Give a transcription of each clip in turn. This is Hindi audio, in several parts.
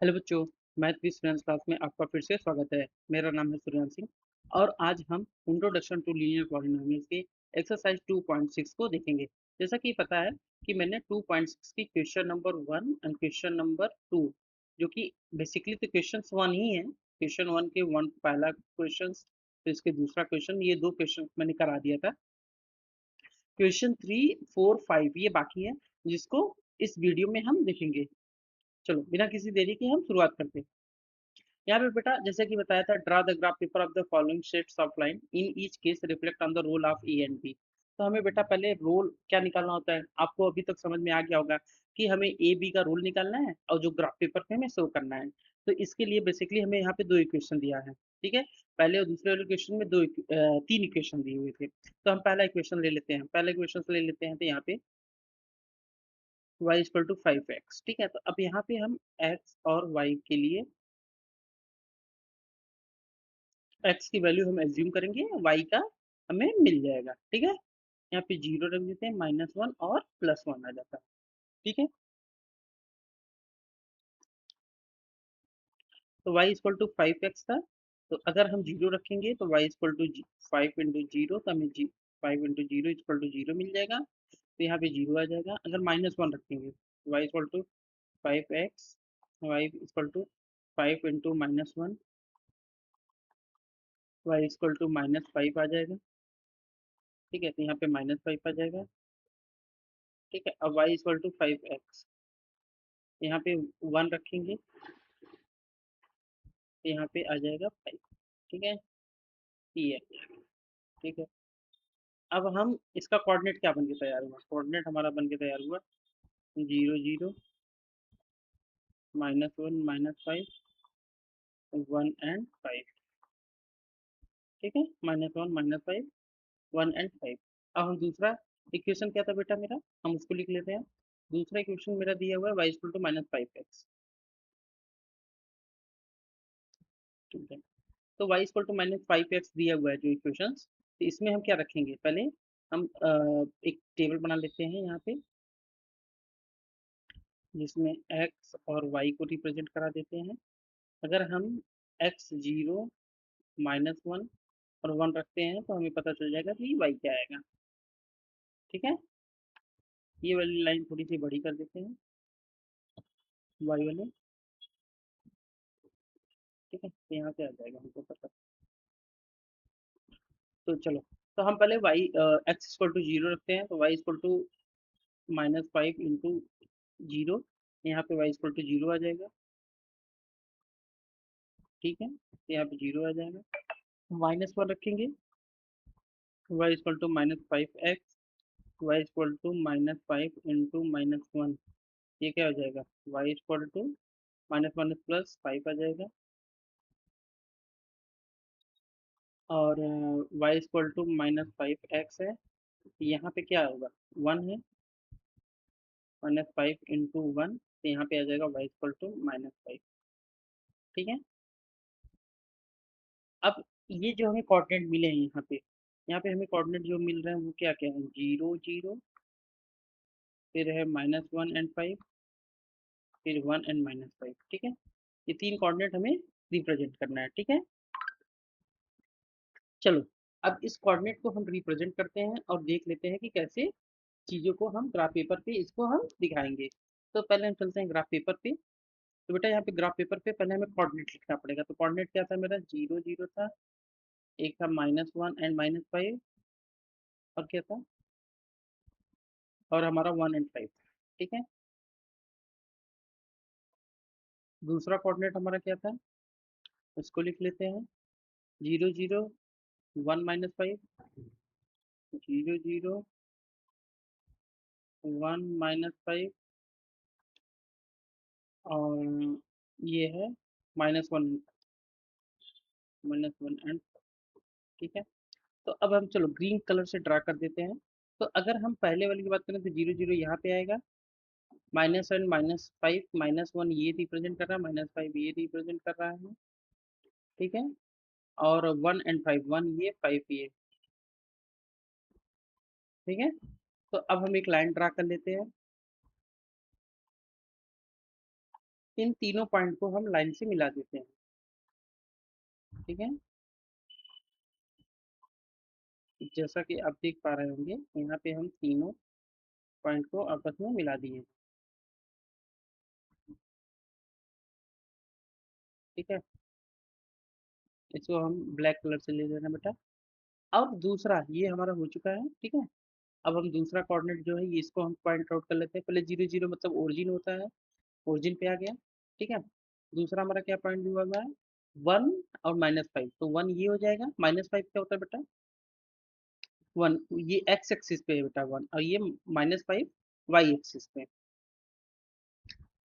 हेलो बच्चों। मैथ की स्टूडेंट्स क्लास में आपका फिर से स्वागत है। मेरा नाम है सूर्यवंश सिंह और आज हम इंट्रोडक्शन टू लीनियर पॉलिनोमियल्स के एक्सरसाइज 2.6 को देखेंगे। जैसा कि पता है कि मैंने 2.6 की question number 1 and question number 2, जो कि बेसिकली तो क्वेश्चन 1 ही है। क्वेश्चन 1 के वन पहला क्वेश्चन, तो इसके दूसरा क्वेश्चन, ये दो क्वेश्चन मैंने करा दिया था। क्वेश्चन 3, 4, 5 ये बाकी है, जिसको इस वीडियो में हम देखेंगे। चलो बिना किसी देरी के हम शुरुआत करते हैं। यहाँ पे बेटा जैसे कि बताया था, draw the graph paper of the following sets of line in each case reflect on the role of A and B. तो हमें बेटा पहले रोल क्या निकालना होता है, आपको अभी तक समझ में आ गया होगा कि हमें ए बी का रोल निकालना है और जो ग्राफ पेपर पे हमें शो करना है। तो इसके लिए बेसिकली हमें यहाँ पे दो इक्वेशन दिया है। ठीक है, पहले और दूसरे वाले क्वेश्चन में तीन इक्वेशन दिए हुए थे। तो हम पहला इक्वेशन ले लेते हैं, पहला इक्वेशन ले लेते हैं। तो यहाँ पे y इक्वल टू 5x। ठीक है, तो अब यहाँ पे हम x और y के लिए x की वैल्यू हम एज्यूम करेंगे, y का हमें मिल जाएगा। ठीक है, यहाँ पे जीरो रख देते हैं, -1 और +1 आ जाता है। ठीक है, तो y इक्वल टू 5x था। तो अगर हम जीरो रखेंगे तो y equal to 5 into zero, तो हमें 5 इंटू जीरो मिल जाएगा। तो यहाँ पे जीरो आ जाएगा। अगर -1 रखेंगे तो y equal to 5x, y equal to 5 into -1, y equal to -5 आ जाएगा। ठीक है, तो यहाँ पे -5 आ जाएगा। ठीक है, अब y इक्वल टू 5x, यहाँ पे 1 रखेंगे तो यहाँ पे आ जाएगा 5। ठीक है, ये है। ठीक है, अब हम इसका कोऑर्डिनेट क्या बन के तैयार हुआ, कोऑर्डिनेट हमारा बन के तैयार हुआ 0 0 -1 -5 1 एंड 5। ठीक है, -1 -5 1 एंड 5। अब हम दूसरा इक्वेशन क्या था बेटा मेरा, हम उसको लिख लेते हैं। दूसरा इक्वेशन मेरा दिया हुआ है y इक्वल टू -5x। ठीक है, तो y इक्वल टू -5x दिया हुआ है जो इक्वेशंस, तो इसमें हम क्या रखेंगे, पहले हम एक टेबल बना लेते हैं यहाँ पे, जिसमें x और y को रिप्रेजेंट करा देते हैं। अगर हम x 0 -1 और 1 रखते हैं तो हमें पता चल जाएगा कि y क्या आएगा। ठीक है, ये वाली लाइन थोड़ी सी बड़ी कर देते हैं, y वाले। ठीक है, तो यहाँ पे आ जाएगा हमको पता। तो चलो, तो हम पहले y x equal to zero रखते हैं, तो y equal to -5 into zero, यहाँ पे y इक्वल टू जीरो आ जाएगा। ठीक है, तो यहाँ पे जीरो आ जाएगा। -1 रखेंगे, y equal to -5x, y equal to -5 into -1, ये क्या हो जाएगा, y equal to minus minus plus 5 आ जाएगा। और y इक्वल टू -5x है, यहाँ पे क्या होगा, 1 है, -5 इंटू 1, तो यहाँ पे आ जाएगा y इक्वल टू -5। ठीक है, अब ये जो हमें कोऑर्डिनेट मिले हैं यहाँ पे हमें कोऑर्डिनेट जो मिल रहे हैं वो क्या क्या है, 0 0, फिर है -1 एंड 5, फिर 1 एंड -5। ठीक है, ये तीन कोऑर्डिनेट हमें रिप्रेजेंट करना है। ठीक है, चलो, अब इस कोऑर्डिनेट को हम रिप्रेजेंट करते हैं और देख लेते हैं कि कैसे चीज़ों को हम ग्राफ पेपर पे इसको हम दिखाएंगे। तो पहले हम चलते हैं ग्राफ पेपर पे। तो बेटा यहाँ पे ग्राफ पेपर पे पहले हमें कोऑर्डिनेट लिखना पड़ेगा। तो कोऑर्डिनेट क्या था मेरा, 0 0 था, एक था -1 एंड -5, और क्या था, और हमारा 1 एंड 5। ठीक है, दूसरा कोऑर्डिनेट हमारा क्या था, उसको लिख लेते हैं। 0 0 1 -5, 0 0 1 -5, और ये है -1 एंड। ठीक है, तो अब हम चलो ग्रीन कलर से ड्रा कर देते हैं। तो अगर हम पहले वाली की बात करें तो 0 0 यहाँ पे आएगा, -1 -5, -1 ये रिप्रेजेंट कर रहा है, -5 ये रिप्रेजेंट कर रहा है। ठीक है, और 1 एंड 5, 1 ये 5 ये। ठीक है, तो अब हम एक लाइन ड्रा कर लेते हैं। इन तीनों पॉइंट को हम लाइन से मिला देते हैं। ठीक है, जैसा कि आप देख पा रहे होंगे यहाँ पे हम तीनों पॉइंट को आपस में मिला दिए। ठीक है, इसको हम ब्लैक कलर से ले लेना बेटा। अब दूसरा ये हमारा हो चुका है। ठीक है, अब हम दूसरा कोऑर्डिनेट जो है ये इसको हम पॉइंट आउट कर लेते हैं। पहले 0 0 मतलब ओरिजिन होता है, ओरिजिन पे आ गया। ठीक है, दूसरा हमारा क्या पॉइंट हुआ हुआ है, 1 और -5, तो 1 ये हो जाएगा। -5 क्या होता है बेटा, 1, ये एक्स एक्सिस पे है बेटा 1, और ये -5 वाई एक्सिस पे।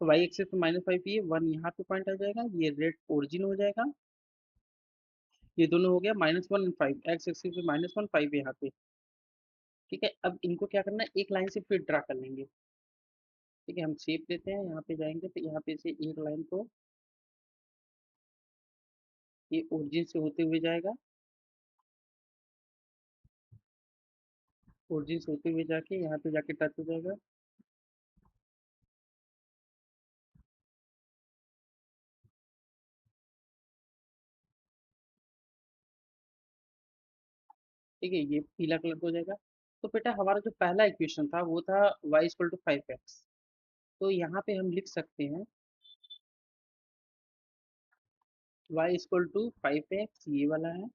तो वाई एक्सिस पे -5, ये 1 यहाँ पे पॉइंट आ जाएगा, ये रेड ओरिजिन हो जाएगा। ये दोनों हो गया -1 5, एक्स एक्सिस पे -1 5 यहाँ पे। ठीक है, अब इनको क्या करना है, एक लाइन से फिर ड्रा कर लेंगे। ठीक है, हम शेप लेते हैं, यहाँ पे जाएंगे तो यहाँ पे से एक लाइन को ये ओरिजिन से होते हुए जाएगा, ओरिजिन से होते हुए जाके यहाँ पे जाके टच हो जाएगा। ठीक है, ये पीला कलर का हो जाएगा। तो बेटा हमारा जो पहला इक्वेशन था वो था y = 5x। तो यहाँ पे हम लिख सकते हैं y = 5x, ये वाला है।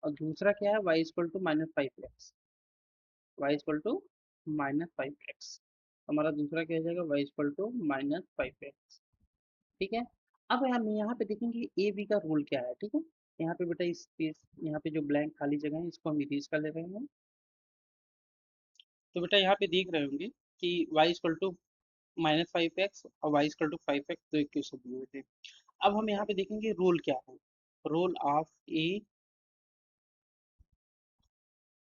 और दूसरा क्या है, y = -5x, y = -5x। हमारा दूसरा क्या हो जाएगा, y = -5x। ठीक है, अब हम यहाँ पे देखेंगे ए बी का रूल क्या है। ठीक है, यहाँ पे बेटा इस स्पेस, यहाँ पे जो ब्लैंक खाली जगह है इसको हम इरेज कर ले रहे हैं। तो बेटा यहाँ पे देख रहे होंगे कि y = -5x और y = 5x दो इक्वेशन दिए हुए थे। अब हम यहाँ पे देखेंगे रोल क्या है, role of A,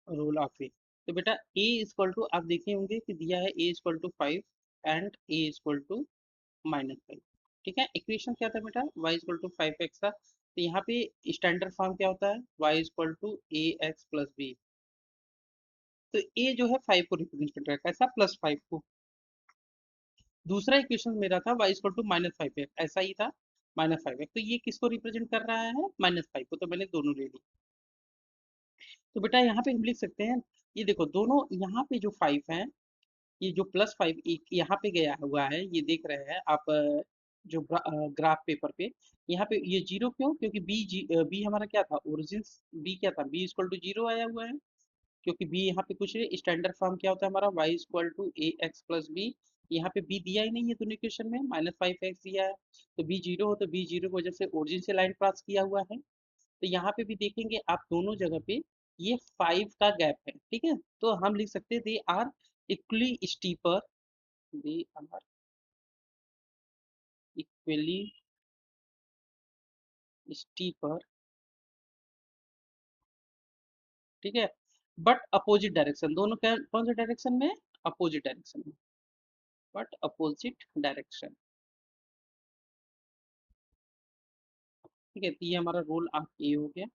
role of A. तो बेटा ए इक्वल टू, आप देखे होंगे कि दिया है a = 5 एंड a = -5। ठीक है, इक्वेशन क्या था बेटा, y = 5x था। तो यहाँ पे स्टैंडर्ड फॉर्म क्या होता है, y = ax + b। तो a जो है 5 को रिप्रेजेंट कर रहा है, कैसा, +5 को। दूसरा इक्वेशन मेरा था y = -5x, ऐसा ही था, -5x। तो ये किसको रिप्रेजेंट कर रहा है, -5 को, तो मैंने दोनों ले ली। तो बेटा यहाँ पे हम लिख सकते हैं, ये देखो दोनों यहाँ पे जो 5 है, ये जो +5 एक यहाँ पे गया हुआ है, ये देख रहे हैं आप, जो ग्राफ पेपर पे यहाँ पे ये जीरो क्यों, क्योंकि बी हमारा क्या था, ओरिजिन। बी क्या था, b = 0 आया हुआ है। क्योंकि बी यहाँ पे कुछ स्टैंडर्ड फॉर्म क्या होता है हमारा, y = ax + b। यहाँ पे बी दिया ही नहीं है दोनों इक्वेशन में, -5x दिया है। तो बी जीरो हो, तो बी जीरो की वजह से ओरिजिन से लाइन क्रॉस किया हुआ है। तो यहाँ पे भी देखेंगे आप दोनों जगह पे ये 5 का गैप है। ठीक है, तो हम लिख सकते हैं they are equally steeper, they are equally steeper. ठीक है, बट अपोजिट डायरेक्शन, दोनों क्या, कौन से डायरेक्शन में, अपोजिट डायरेक्शन में, बट अपोजिट डायरेक्शन। ठीक है, तो ये हमारा रोल ऑफ ए हो गया।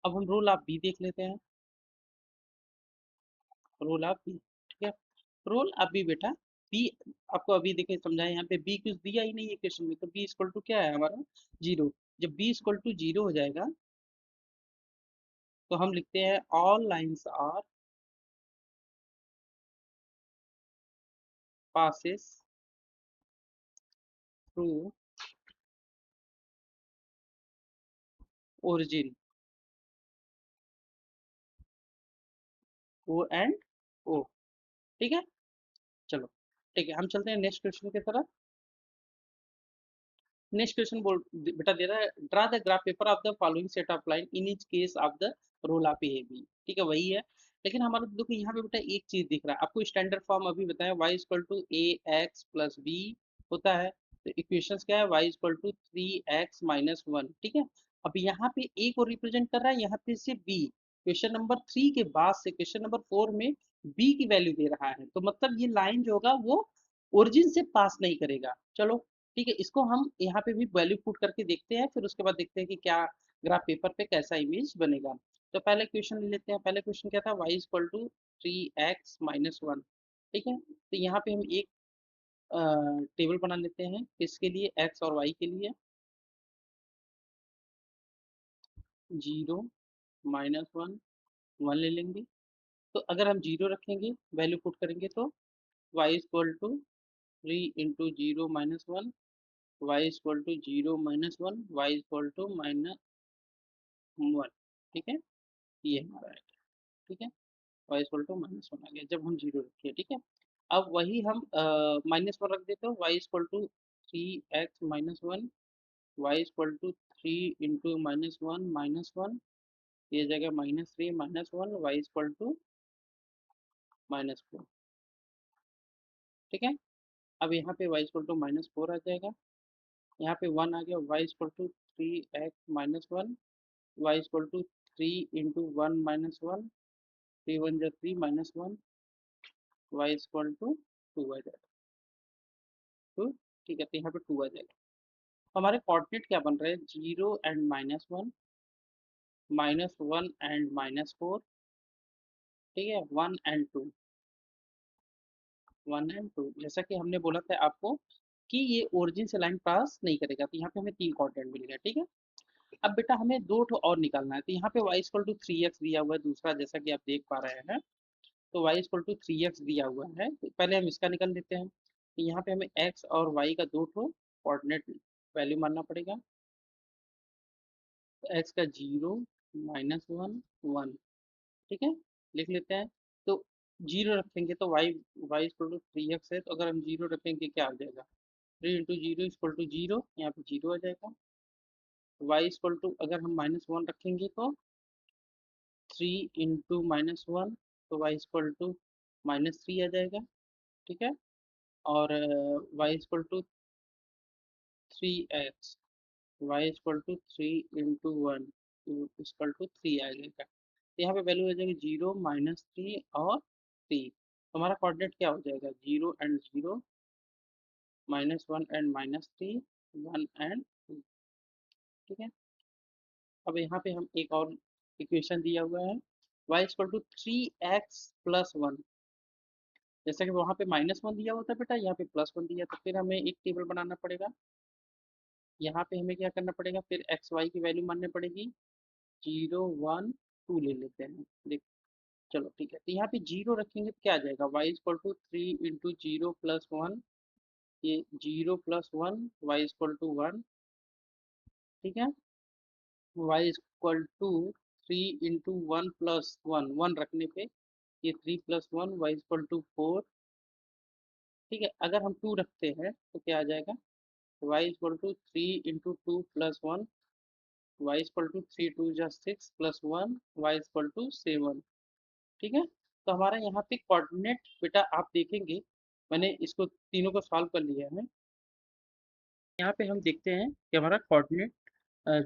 अब हम रोल ऑफ बी देख लेते हैं, रोल ऑफ बी। ठीक है, रोल ऑफ बी बेटा, बी आपको अभी देखे समझाए, यहाँ पे बी कुछ दिया ही नहीं है क्वेश्चन में, तो बी इक्वल टू क्या है हमारा, 0। जब बी इक्वल टू 0 हो जाएगा तो हम लिखते हैं all lines are passes through origin O and O. ठीक है, चलो ठीक है, हम चलते हैं नेक्स्ट क्वेश्चन की तरफ। नेक्स्ट क्वेश्चन बोल बेटा दे रहा है, draw the graph paper of the following set of line in each case of the role of A B. ठीक है, वही है, लेकिन हमारा देखो यहाँ पे बेटा एक चीज दिख रहा है आपको, स्टैंडर्ड फॉर्म अभी बताया, y = ax + b होता है। तो इक्वेशंस क्या है, y = 3x - 1। ठीक है, अब यहाँ पे a को रिप्रेजेंट कर रहा है, यहाँ पे से b, क्वेश्चन नंबर 3 के बाद से क्वेश्चन नंबर 4 में b की वैल्यू दे रहा है, तो मतलब ये लाइन जो होगा वो ओरिजिन से पास नहीं करेगा। चलो ठीक है, इसको हम यहाँ पे भी वैल्यू पुट करके देखते हैं, फिर उसके बाद देखते हैं कि क्या ग्राफ पेपर पे कैसा इमेज बनेगा। तो पहले क्वेश्चन ले लेते हैं, पहले क्वेश्चन क्या था, y = 3x - 1। ठीक है, तो यहाँ पे हम एक टेबल बना लेते हैं किसके लिए, एक्स और वाई के लिए। 0 -1 1 ले लेंगे। तो अगर हम 0 रखेंगे, वैल्यू पुट करेंगे तो y equal to 3 × 0 - 1, y equal to 0 - 1, y equal to -1। ठीक है, ये हमारा है। ठीक है, y इक्वल टू -1 आ गया जब हम 0 रखे। ठीक है, अब वही हम -1 रख देते हो, y equal to 3x - 1, y equal to 3 × -1 - 1, ये जगह -3 -1, y इक्वल टू -4। ठीक है, अब यहाँ पे y इक्वल टू -4 आ जाएगा, यहाँ पे 1 आ गया, y equal to 3x - 1, y equal to 3 × 1 - 1, 3 1 जा 3 -1, y इक्वल टू 2 आ जाएगा 2। ठीक है, तो यहाँ पे 2 आ जाएगा। हमारे कोऑर्डिनेट क्या बन रहे हैं, 0 एंड -1, -1 एंड -4। ठीक है, 1 एंड 2, 1 एंड 2, जैसा कि हमने बोला था आपको कि ये ओरिजिन से लाइन पास नहीं करेगा, तो यहाँ पे हमें 3 कोऑर्डिनेट मिल गया। ठीक है, अब बेटा हमें 2 ठो और निकालना है, तो यहाँ पे y इक्वल टू 3x दिया हुआ है दूसरा, जैसा कि आप देख पा रहे हैं। तो y इक्वल टू 3x दिया हुआ है, तो पहले हम इसका निकाल लेते हैं। तो यहाँ पे हमें x और y का 2 ठो कोऑर्डिनेट वैल्यू मानना पड़ेगा। तो x का 0 -1 1। ठीक है, लिख लेते हैं। तो 0 रखेंगे तो y इक्वल टू 3x है, तो अगर हम 0 रखेंगे क्या आ जाएगा, 3 × 0 इक्वल टू 0, यहाँ पे 0 आ जाएगा। y इक्वल टू अगर हम -1 रखेंगे तो 3 × -1, तो y इक्वल टू -3 आ जाएगा। ठीक है, और y equal to 3x, y equal to 3 × 1 equal to 3 आ जाएगा। तो यहाँ पे वैल्यू आ जाएगी 0 -3 और 3। हमारा कोऑर्डिनेट क्या हो जाएगा, 0 एंड 0, -1 एंड -3, 1 एंड 2। ठीक है, अब यहाँ पे हम एक और इक्वेशन दिया हुआ है, y इक्वल टू 3x + 1। जैसा कि वहाँ पे -1 दिया हुआ था बेटा, यहाँ पे +1 दिया, तो फिर हमें एक टेबल बनाना पड़ेगा। यहाँ पे हमें क्या करना पड़ेगा, फिर एक्स वाई की वैल्यू माननी पड़ेगी। 0 1 2 ले लेते हैं, देख। चलो ठीक है, तो यहाँ पे 0 रखेंगे तो क्या आ जाएगा, y इक्वल टू 3 × 0 + 1, ये 0 + 1, y इक्वल टू 1। ठीक है, y इक्वल टू 3 × 1 + 1, 1 रखने पे ये 3 + 1, y इक्वल टू 4। ठीक है, अगर हम 2 रखते हैं तो क्या आ जाएगा, y equal to 3 × 2 + 1, y equal to 3 2 जा 6 + 1, y इक्वल टू 7। ठीक है, तो हमारा यहाँ पे कोऑर्डिनेट बेटा आप देखेंगे, मैंने इसको तीनों को सॉल्व कर लिया है। यहाँ पे हम देखते हैं कि हमारा कोऑर्डिनेट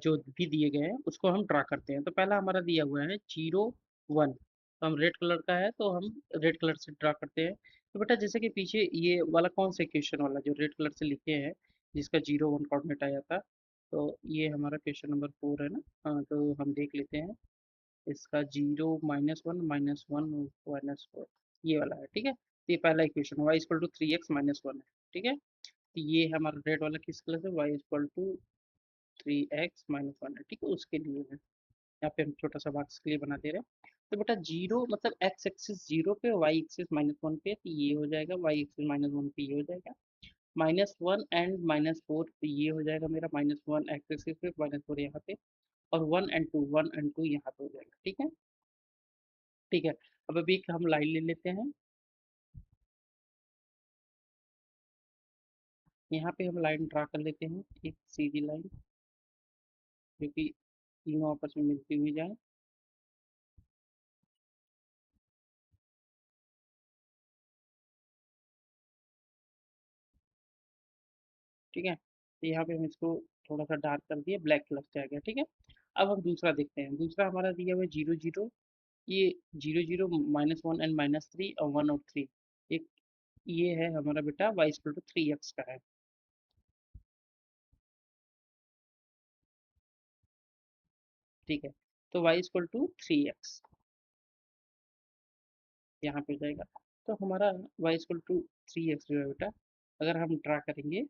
जो भी दिए गए हैं उसको हम ड्रा करते हैं। तो पहला हमारा दिया हुआ है 0 1, तो हम रेड कलर का है तो हम रेड कलर से ड्रा करते हैं। तो बेटा जैसे कि पीछे ये वाला कौन सा क्वेश्चन वाला जो रेड कलर से लिखे हैं, जिसका 0 1 कोऑर्डिनेट आया था, तो ये हमारा क्वेश्चन नंबर 4 है ना। हाँ, तो हम देख लेते हैं इसका 0 -1 -1 -4, ये वाला है। ठीक है, तो ये पहला equation y equal to 3x - 1 है। ठीक है, तो ये हमारा रेड वाला किस कलर से, y इक्वल टू 3x - 1 है। ठीक है, उसके लिए है, यहाँ पे हम छोटा सा बॉक्स के लिए बना दे रहे हैं। तो बेटा 0 मतलब x एक्सिस 0 पे, y एक्सिस -1 पे, तो ये हो जाएगा, y एक्सिस -1 पे ये हो जाएगा। -1 एंड -4 पे ये हो जाएगा मेरा, -1 x एक्सिस पे, -4 यहाँ पे, और 1 एंड 2 यहाँ पे हो जाएगा। ठीक है, ठीक है, अब अभी एक हम लाइन ले लेते हैं। यहाँ पे हम लाइन ड्रा कर लेते हैं, एक सीधी लाइन जो कि तीनों आपस में मिलती हुई जाए। ठीक है, तो यहाँ पे हम इसको थोड़ा सा डार्क कर दिए, ब्लैक कलर से आ गया। ठीक है, अब हम दूसरा देखते हैं। दूसरा हमारा दिया हुआ है 0 0, ये 0 0 -1 एंड -3 और 1 और 3। एक ये है हमारा बेटा y इक्वल टू 3x का है। ठीक है, तो y इक्वल टू 3x यहाँ पे हो जाएगा। तो हमारा y इक्वल टू 3x जो है बेटा, अगर हम ड्रा करेंगे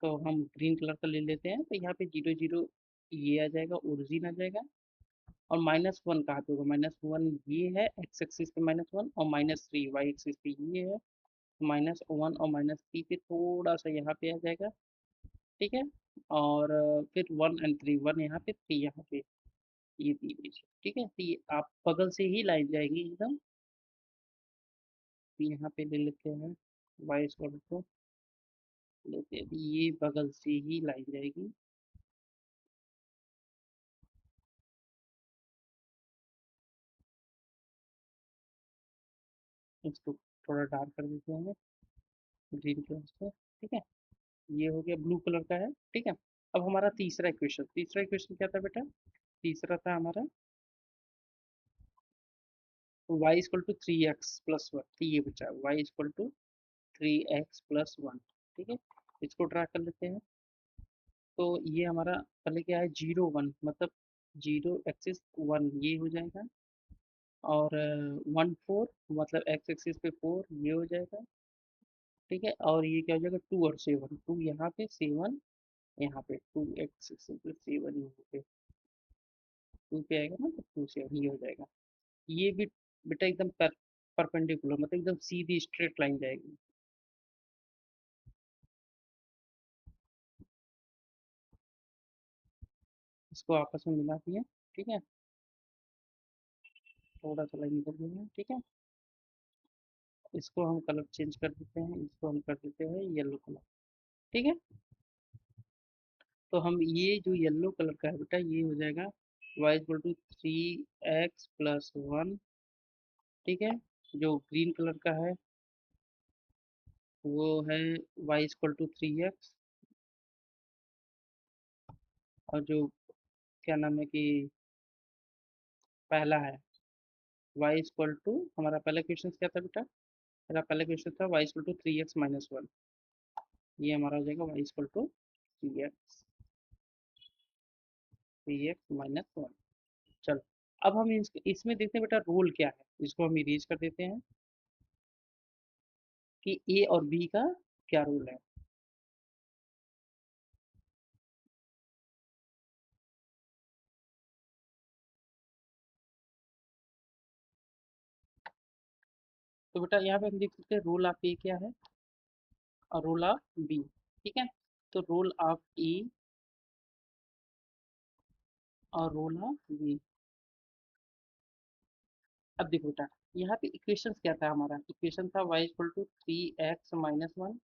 तो हम ग्रीन कलर का ले लेते हैं, तो यहाँ पे 0 0 ये आ जाएगा, ओरिजिन आ जाएगा। और -1 कहाँ पे होगा, -1 ये है एक्स एक्सिस पे -1, और -3 वाई एक्सिस पे ये है, -1 और -3 पे थोड़ा सा यहाँ पे आ जाएगा। ठीक है। और फिर 1 और 3, 1 यहाँ पे, 3 यहाँ पे, ये बीच। ठीक है, तो ये आप बगल से ही लाइन जाएगी एकदम। तो यहाँ पे ले लेते हैं वाई स्क्वायर को, लेते हैं, ये बगल से ही लाइन जाएगी। इसको थोड़ा डार्क कर देते हैं ग्रीन कलर से। ठीक है, ये हो गया, ब्लू कलर का है। ठीक है। अब हमारा तीसरा इक्वेशन क्या था बेटा? तीसरा था हमारा y इक्वल टू 3x+1। तो ये बचा y इक्वल टू 3x+1। ठीक है, इसको ड्रा कर लेते हैं। तो ये हमारा पहले क्या है, 0 1, मतलब 0 एक्सिस 1 ये हो जाएगा। और 1 4, मतलब एक्स एक्सिस पे 4 ये हो जाएगा। ठीक है, और ये क्या हो जाएगा, 2 और 7, 2 यहाँ पे, 7 यहाँ पे, 2x6+7 यहाँ पे, 2 पे आएगा ना, तो 2 7 ये हो जाएगा। ये भी बेटा एकदम परपेंडिकुलर, मतलब एकदम सीधी स्ट्रेट लाइन जाएगी। इसको आपस में मिला दिया। ठीक है, थोड़ा सा लाइन इधर भी है। ठीक है, इसको हम कलर चेंज कर देते हैं, इसको हम कर देते हैं येलो कलर। ठीक है, तो हम ये जो येलो कलर का है बेटा, ये हो जाएगा y = 3x+1। ठीक है, जो ग्रीन कलर का है वो है y = 3x। और जो क्या नाम है कि पहला है y = हमारा पहला क्वेश्चन क्या था बेटा? मेरा पहला क्वेश्चन था y = 3x-1। ये हमारा हो जाएगा y = 3x, 3x-1। चलो, अब हम इसमें देखते हैं बेटा रोल क्या है। इसको हम इरेज कर देते हैं कि ए और बी का क्या रोल है। तो बेटा यहाँ पे हम देख सकते हैं रोल ऑफ ए क्या है और रोल ऑफ बी। ठीक है, तो रोल ऑफ ए और रोल ऑफ बी। अब देखो बेटा, यहाँ पे इक्वेशन क्या था हमारा? इक्वेशन था y = 3x-1,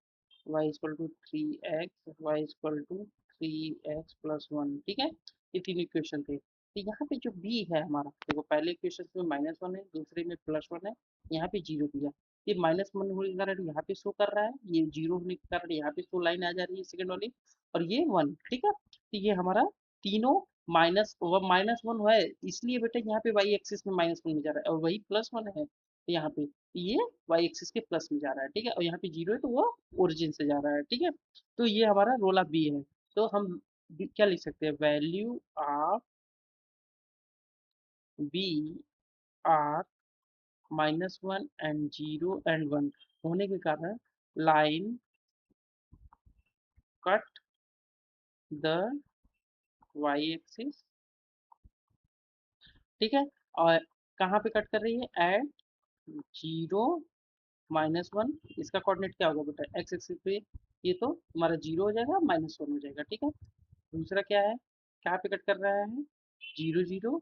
y = 3x, y = 3x+1। ठीक है, ये तीन इक्वेशन थे। तो यहाँ पे जो b है हमारा, देखो पहले इक्वेशन में -1 है, दूसरे में +1 है, यहाँ पे 0 दिया। ये -1 होने के कारण यहाँ पे शो कर रहा है, ये 0 होने के कारण यहाँ पे शो लाइन आ जा रही है सेकंड वाली, और ये 1। ठीक है, तो ये हमारा तीनों -1 है, इसलिए बेटा यहाँ पे वाई एक्सिस में -1 में जा रहा है, और वही +1 है यहाँ पे, ये वाई एक्सिस के प्लस में जा रहा है। ठीक है, और यहाँ पे 0 है तो वो ओरिजिन से जा रहा है। ठीक है, तो ये हमारा रोल ऑफ बी है। तो हम क्या लिख सकते हैं, value of B are -1 and 0 and 1 होने के कारण line cut the Y axis. ठीक है, और कहाँ पे कट कर रही है, एट 0 -1। इसका कोऑर्डिनेट क्या होगा बेटा, एक्स एक्सिस पे, ये तो हमारा 0 हो जाएगा, -1 हो जाएगा। ठीक है, दूसरा क्या है, कहाँ पे कट कर रहा है, 0 0,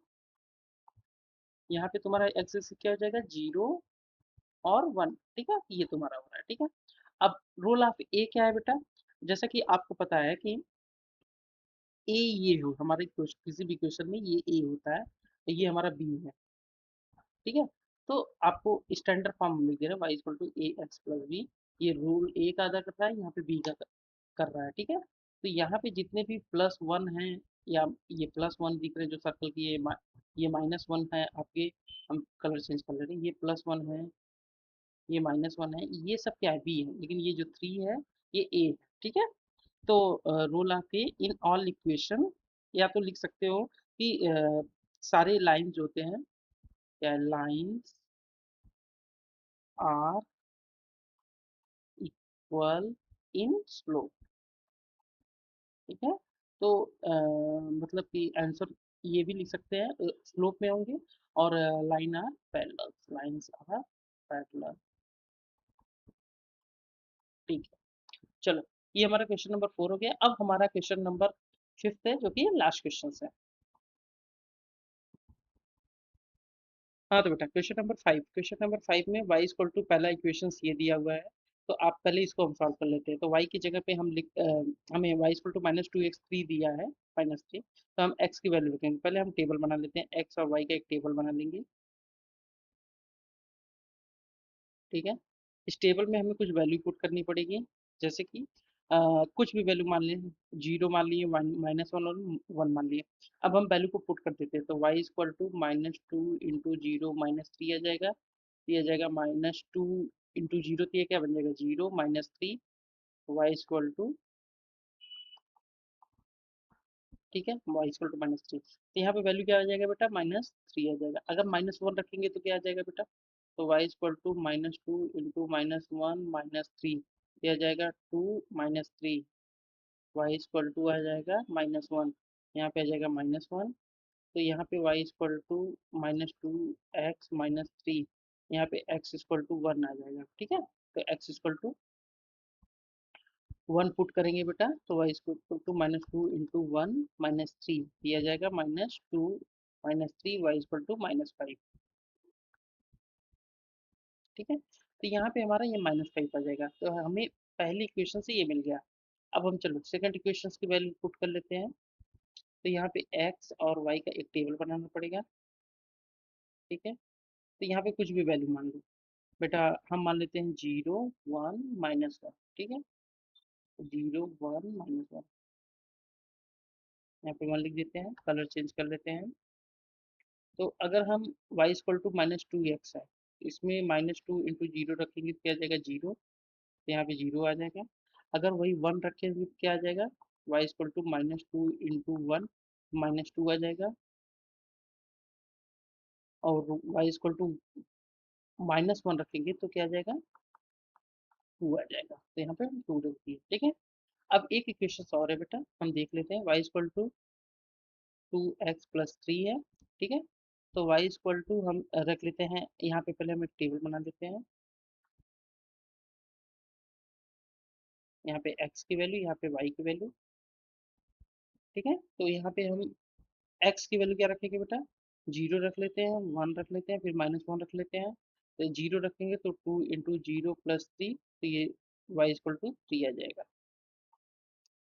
यहाँ पे तुम्हारा एक्स एक्सिस क्या हो जाएगा, 0 और 1। ठीक है, ये तुम्हारा हो रहा है। ठीक है, अब रोल ऑफ ए क्या है बेटा? जैसा कि आपको पता है कि ए ये हो हमारे किसी भी क्वेश्चन में ये ए होता है, तो ये हमारा बी है। ठीक है, तो आपको स्टैंडर्ड फॉर्म में दे रहा है y = 2ax+b। ये रूल ए का अदा कर रहा है, यहाँ पे बी का कर रहा है। ठीक है, तो यहाँ पे जितने भी +1 हैं, या ये +1 दिख रहे हैं जो सर्कल की, ये -1 है आपके, हम कलर चेंज कर ले रहे हैं, ये +1 है, ये -1 है, ये सब क्या है, बी है, लेकिन ये जो 3 है ये ए है। ठीक है, तो role of A in all equation, या तो लिख सकते हो कि सारे लाइंस होते हैं, क्या lines are equal in slope. ठीक है, तो मतलब कि आंसर ये भी लिख सकते हैं, स्लोप में होंगे और line are parallel, lines are parallel. ठीक है, चलो ये हमारा क्वेश्चन नंबर 4 हो गया। अब हमारा क्वेश्चन नंबर 5 है, जो कि लास्ट क्वेश्चन है। हाँ तो बेटा क्वेश्चन नंबर 5 में y इक्वल टू पहला इक्वेशन ये दिया हुआ है, तो आप पहले इसको हम सॉल्व कर लेते हैं। तो y की जगह पे हम हमें y इक्वल टू -2x3 दिया है, -3, तो हम x की वैल्यू रखेंगे। पहले हम टेबल बना लेते हैं, x और y का एक टेबल बना लेंगे। ठीक है, इस टेबल में हमें कुछ वैल्यू पुट करनी पड़ेगी, जैसे कि कुछ भी वैल्यू मान लें, 0 मान लिए, -1 और 1 मान लिए। अब हम वैल्यू को पुट कर देते हैं, तो y इक्वल टू -2 इंटू 0 -3 आ जाएगा, ये आ जाएगा -2 इंटू 0, तो ये क्या बन जाएगा 0 -3 वाई इक्वल टू, ठीक है, वाई इक्वल टू -3। तो यहाँ पे वैल्यू क्या आ जाएगा बेटा, -3 आ जाएगा। अगर -1 रखेंगे तो क्या आ जाएगा बेटा, तो वाई इक्वल टू -2 इंटू -1 -3, ये आ जाएगा 2 -3, वाई इक्वल टू आ जाएगा -1, यहाँ पे आ जाएगा -1, तो यहाँ पे वाई इक्वल टू -2x -3, यहाँ पे x इक्वल टू 1 आ जाएगा। ठीक है, तो x इक्वल टू 1 पुट करेंगे बेटा, तो वाई इक्वल टू -2 इंटू 1 -3 दिया जाएगा, -2 -3 वाई इक्वल टू -5। ठीक है, तो यहाँ पे हमारा ये -5 आ जाएगा, तो हमें पहली इक्वेशन से ये मिल गया। अब हम चलो सेकंड इक्वेशन की वैल्यू पुट कर लेते हैं। तो यहाँ पे x और y का एक टेबल बनाना पड़ेगा। ठीक है, तो यहाँ पे कुछ भी वैल्यू मान लो बेटा, हम मान लेते हैं 0 1 -1। ठीक है, 0 1 -1, यहाँ पे 1 लिख देते हैं, कलर चेंज कर लेते हैं। तो अगर हम y इक्वल टू -2x है, इसमें -2 इंटू 0 रखेंगे तो क्या आ जाएगा 0, तो यहाँ पे 0 आ जाएगा। अगर वही 1 रखेंगे तो क्या आ जाएगा, y इक्वल टू -2 इंटू 1 -2 आ जाएगा, और y इक्वल टू -1 रखेंगे तो क्या आ जाएगा, 2 आ जाएगा, तो यहाँ पे 2 रख दिए। ठीक है, अब एक इक्वेशन और है बेटा, हम देख लेते हैं। y इक्वल टू 2x+3 है। ठीक है, तो y इक्वल टू हम रख लेते हैं, यहाँ पे पहले हम एक टेबल बना देते हैं। यहाँ पे x की वैल्यू, यहाँ पे y की वैल्यू। ठीक है, तो यहाँ पे हम x की वैल्यू क्या रखेंगे बेटा, 0 रख लेते हैं, 1 रख लेते हैं, फिर -1 रख लेते हैं। तो 0 रखेंगे तो 2 इंटू 0 प्लस 3, तो ये y इक्वल टू 3 आ जाएगा।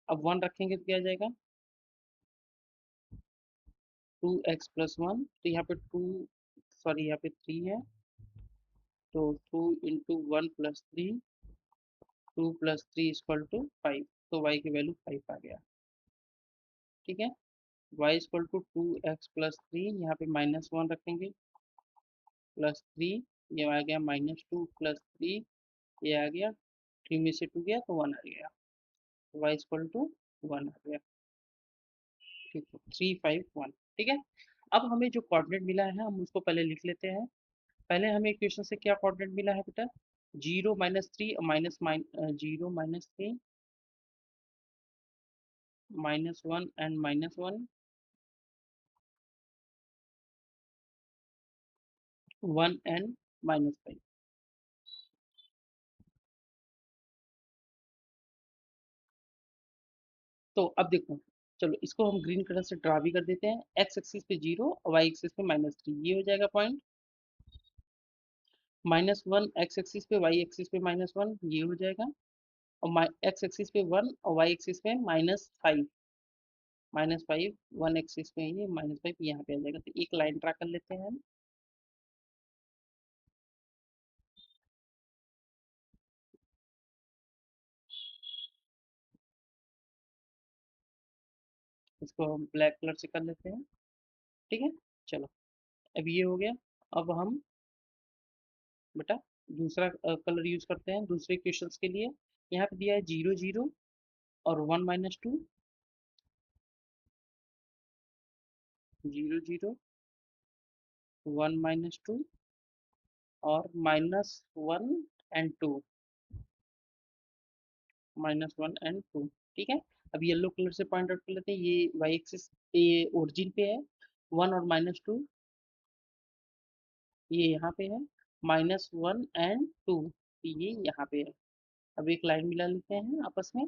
अब 1 रखेंगे तो क्या आ जाएगा, 2x+1, तो यहाँ पे 2, सॉरी यहाँ पे 3 है, तो 2 into 1 plus 3, 2 plus 3 equal to 5, तो y की वैल्यू 5 आ गया। ठीक है, y इक्वल टू 2x+3, यहाँ पे -1 रखेंगे, +3, ये आ गया -2 प्लस 3, ये आ गया, 3 में से 2 गया तो 1 आ गया, y इक्वल टू 1 आ गया। ठीक है, 3 5 1। ठीक है, अब हमें जो कोऑर्डिनेट मिला है हम उसको पहले लिख लेते हैं। पहले हमें इक्वेशन से क्या कोऑर्डिनेट मिला है बेटा, 0 -3 0 -3 -1 एंड -1, 1 एंड -5। तो अब देखो, चलो इसको हम ग्रीन कलर से ड्रा भी कर देते हैं। एक्स एक्सिस पे 0 और वाई एक्सिस पे -3, ये हो जाएगा पॉइंट। -1 एक्स एक्सिस पे, वाई एक्सिस पे -1, ये हो जाएगा। और एक्स एक्सिस पे 1 और वाई एक्सिस पे -5, -5, 1 एक्सिस पे ये -5 यहाँ पे आ जाएगा। तो एक लाइन ड्रा कर लेते हैं हम, इसको हम ब्लैक कलर से कर लेते हैं। ठीक है, चलो अब ये हो गया। अब हम बेटा दूसरा कलर यूज करते हैं दूसरे क्वेश्चंस के लिए। यहाँ पे दिया है 0 0 और 1 -2, 0 0 1 -2 और -1 एंड 2। -1 and 2। ठीक है, अब येलो कलर से पॉइंट आउट कर लेते हैं, ये वाई एक्सिस, ये ओरिजिन पे है, 1 और -2, ये यहाँ पे है, -1 and 2, ये यहाँ पे है। अब एक लाइन मिला लेते हैं आपस में।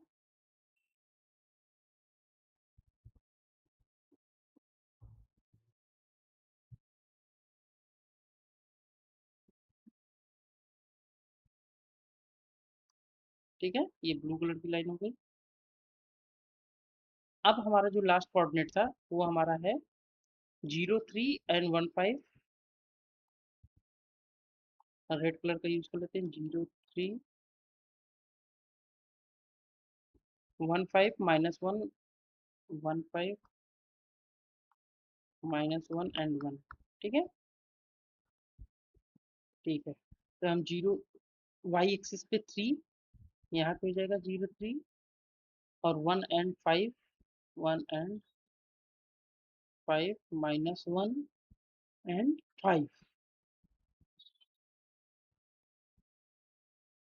ठीक है, ये ब्लू कलर की लाइन हो गई। अब हमारा जो लास्ट कोऑर्डिनेट था वो हमारा है 0, 3 and 1, 5। रेड कलर का यूज कर लेते हैं, 0, 3, 1, 5, -1 1 5 -1 and 1। ठीक है, ठीक है, तो हम जीरो, वाई एक्सिस पे 3, यहाँ पे हो जाएगा 0, 3, और 1 and 5, 1 and 5 -1 and 5।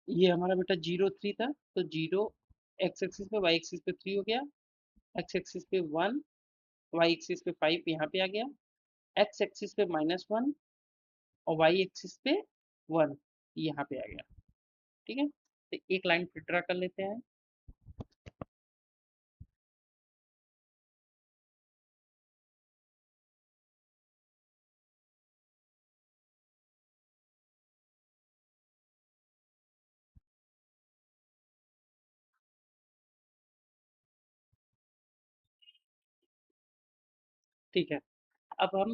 ये हमारा बेटा 0, 3 था, तो 0 एक्स एक्सिस पे, वाई एक्सिस पे 3 हो गया, एक्स एक्सिस पे 1, वाई एक्सिस पे 5 यहाँ पे आ गया, एक्स एक्सिस पे -1 और वाई एक्सिस पे 1 यहाँ पे आ गया। ठीक है, तो एक लाइन फिर ड्रा कर लेते हैं। ठीक है, अब हम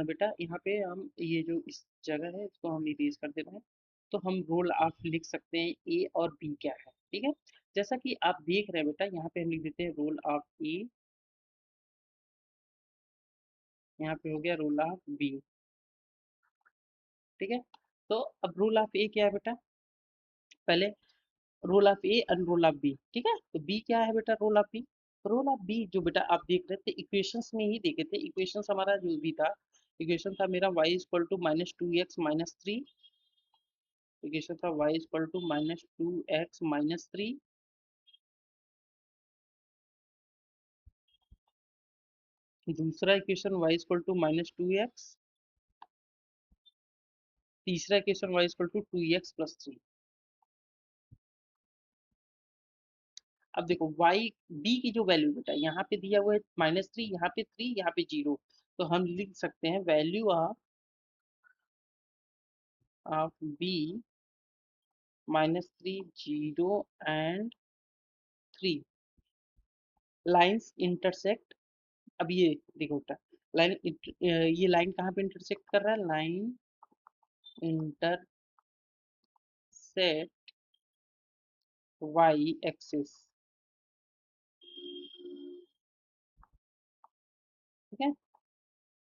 बेटा यहाँ पे हम ये जो इस जगह है इसको हम इरेज कर देते हैं। तो हम रोल ऑफ लिख सकते हैं ए और बी क्या है। ठीक है, जैसा कि आप देख रहे हैं बेटा, यहाँ पे हम लिख देते हैं रोल ऑफ ए, यहाँ पे हो गया रोल ऑफ बी। ठीक है, तो अब रोल ऑफ ए क्या है बेटा, पहले role of A and role of B. ठीक है, तो बी क्या है बेटा, role of B. Role of B जो बेटा आप देख रहे थे इक्वेशंस में ही देखे थे, इक्वेशंस हमारा जो भी था, इक्वेशन था मेरा y equal to -2x-3, equation था y इक्वल टू -2x-3, दूसरा equation y equal to -2x, तीसरा equation y equal to 2x+3। अब देखो y b की जो वैल्यू बेटा यहाँ पे दिया हुआ है -3, यहाँ पे 3, यहाँ पे 0, तो हम लिख सकते हैं value of b -3, 0 and 3। Lines intersect, अब ये देखो बेटा, ये लाइन कहाँ पे इंटरसेक्ट कर रहा है, लाइन इंटरसेक्ट वाई एक्सिस। ठीक है,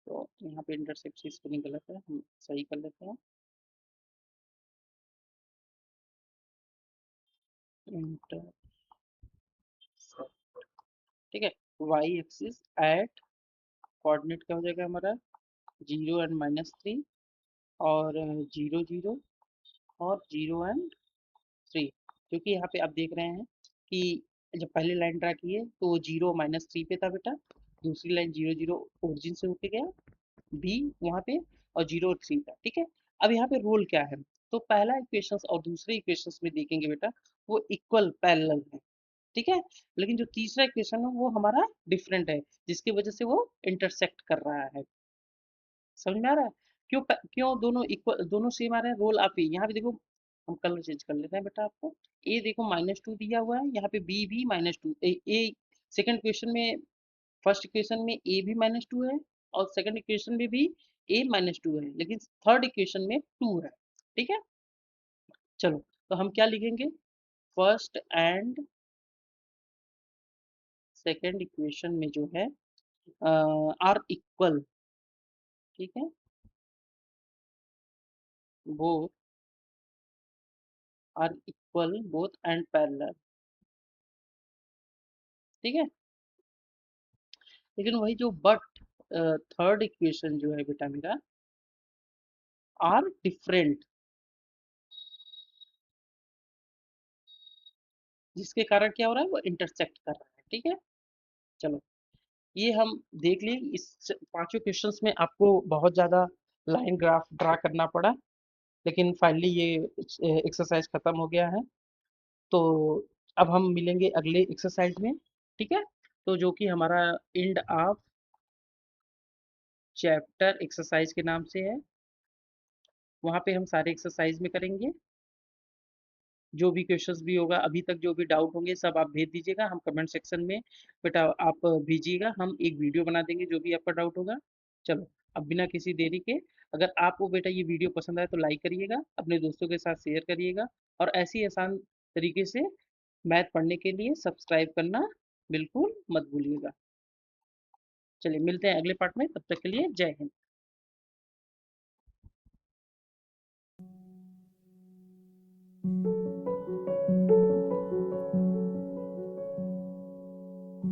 तो यहाँ पे इंटरसेक्ट स्पेलिंग गलत है, हम सही कर लेते हैं, इंटर, ठीक है, वाई एक्सिस एट कोऑर्डिनेट क्या हो जाएगा हमारा 0 and -3, और 0 0 और 0 and 3। क्योंकि यहाँ पे आप देख रहे हैं कि जब पहले लाइन ड्रा की है तो वो 0 -3 पे था बेटा, दूसरी लाइन 0 0 ओरिजिन से होके गया बी वहाँ पे, और 0 और 3 था। ठीक है, अब यहाँ पे रूल क्या है, तो पहला इक्वेशंस और दूसरे इक्वेशंस में देखेंगे बेटा वो इक्वल पैरेलल है। ठीक है, लेकिन जो तीसरा इक्वेशन है वो हमारा डिफरेंट है, जिसकी वजह से वो इंटरसेक्ट कर रहा है। समझ में आ रहा है, क्यों दोनों इक्वल, दोनों सेम आ रहे हैं, रोल आप ही यहाँ पे देखो, हम कलर चेंज कर लेते हैं बेटा आपको। ए देखो -2 दिया हुआ है, यहाँ पे बी भी -2, ए सेकंड क्वेश्चन में, फर्स्ट इक्वेशन में ए भी -2 है, और सेकंड इक्वेशन में भी ए -2 है, लेकिन थर्ड इक्वेशन में 2 है। ठीक है, चलो, तो हम क्या लिखेंगे, फर्स्ट एंड सेकंड इक्वेशन में जो है आर इक्वल। ठीक है, both are equal, both and parallel. ठीक है, लेकिन वही जो बट थर्ड इक्वेशन जो है बेटा मेरा आर डिफरेंट। जिसके कारण क्या हो रहा है, वो इंटरसेक्ट कर रहा है। ठीक है, चलो ये हम देख लिए। इस पांचों क्वेश्चंस में आपको बहुत ज़्यादा लाइन ग्राफ ड्रा करना पड़ा, लेकिन फाइनली ये एक्सरसाइज खत्म हो गया है। तो अब हम मिलेंगे अगले एक्सरसाइज में। ठीक है, तो जो कि हमारा एंड ऑफ चैप्टर एक्सरसाइज के नाम से है। वहाँ पे हम सारे एक्सरसाइज में करेंगे। जो भी क्वेश्चंस भी होगा, अभी तक जो भी डाउट होंगे सब आप भेज दीजिएगा, हम कमेंट सेक्शन में बेटा आप भेजिएगा, हम एक वीडियो बना देंगे जो भी आपका डाउट होगा। चलो, अब बिना किसी देरी के, अगर आपको बेटा ये वीडियो पसंद आए तो लाइक करिएगा, अपने दोस्तों के साथ शेयर करिएगा, और ऐसी आसान तरीके से मैथ पढ़ने के लिए सब्सक्राइब करना बिल्कुल मत भूलिएगा। चलिए मिलते हैं अगले पार्ट में, तब तक के लिए जय हिंद।